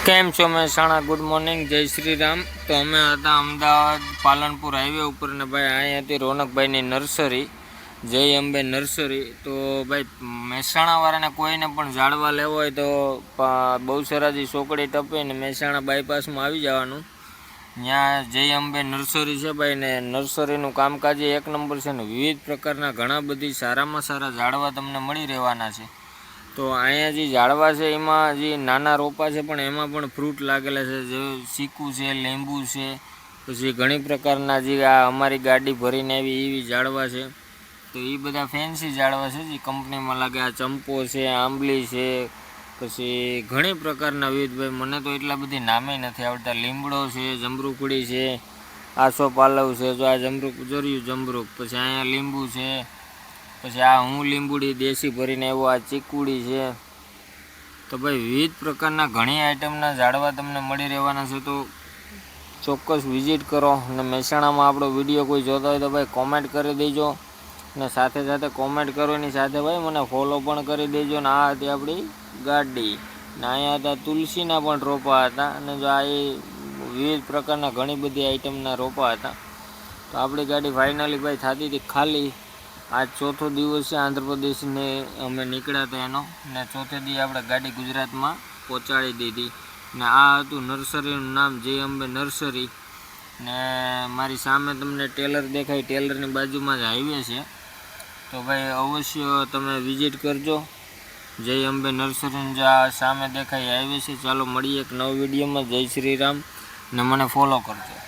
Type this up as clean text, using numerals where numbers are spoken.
કેમ છો Mehsana? Good morning, જય શ્રી રામ। તો અમે હતા અમદાવાદ પાલનપુર હાઈવે ઉપર ને ભાઈ અહીં હતી રોનકભાઈની નર્સરી, જય અંબે નર્સરી। તો ભાઈ મહેસાણાવાળાને કોઈને પણ ઝાડવા લેવો હોય તો બહુસરાજી ચોકડી ટપીને મહેસાણા બાયપાસમાં આવી જવાનું। ત્યાં જય અંબે નર્સરી છે ભાઈ ને નર્સરીનું કામકાજ એક નંબર છે ને વિવિધ પ્રકારના ઘણા બધી સારામાં સારા ઝાડવા તમને મળી રહેવાના છે। તો અહીંયા જે ઝાડવા છે એમાં જે નાના રોપા છે પણ એમાં પણ ફ્રૂટ લાગેલા છે, જે ચીકુ છે, લીંબુ છે, પછી ઘણી પ્રકારના જે આ અમારી ગાડી ભરીને આવી એવી ઝાડવા છે। તો એ બધા ફેન્સી ઝાડવા છે જે કંપનીમાં લાગે। આ ચંપો છે, આંબલી છે, પછી ઘણી પ્રકારના વિવિધ, ભાઈ મને તો એટલા બધી નામે નથી આવડતા। લીમડો છે, જમરૂખડી છે, આસોપાલવ છે, જો આ જમરૂખ જોર્યું જમરૂખ, પછી અહીંયા લીંબુ છે, પછી આ હું લીંબુડી દેશી ભરીને આવ્યો, આ ચીકુડી છે। તો ભાઈ વિવિધ પ્રકારના ઘણી આઈટમના ઝાડવા તમને મળી રહેવાના છે। તો ચોક્કસ વિઝિટ કરો અને મહેસાણામાં આપણો વિડીયો કોઈ જોતા હોય તો ભાઈ કોમેન્ટ કરી દેજો અને સાથે સાથે કોમેન્ટ કરવાની સાથે ભાઈ મને ફોલો પણ કરી દેજો। ને આ હતી આપણી ગાડી ને અહીંયા હતા તુલસીના પણ રોપા હતા અને જો આ એ વિવિધ પ્રકારના ઘણી બધી આઈટમના રોપા હતા। તો આપણી ગાડી ફાઇનલી ભાઈ થતી હતી ખાલી। આજ ચોથો દિવસ છે આંધ્રપ્રદેશને અમે નીકળ્યા હતા એનો, ને ચોથે દી આપણે ગાડી ગુજરાતમાં પહોંચાડી દીધી। ને આ હતું નર્સરીનું નામ જય અંબે નર્સરી। ને મારી સામે તમને ટેલર દેખાય, ટેલરની બાજુમાં જ હાઈવે છે। તો ભાઈ અવશ્ય તમે વિઝિટ કરજો જય અંબે નર્સરીનું જે આ સામે દેખાય હાઈવે છે। ચાલો મળીએ એક નવા વિડીયોમાં। જય શ્રી રામ ને મને ફોલો કરજો।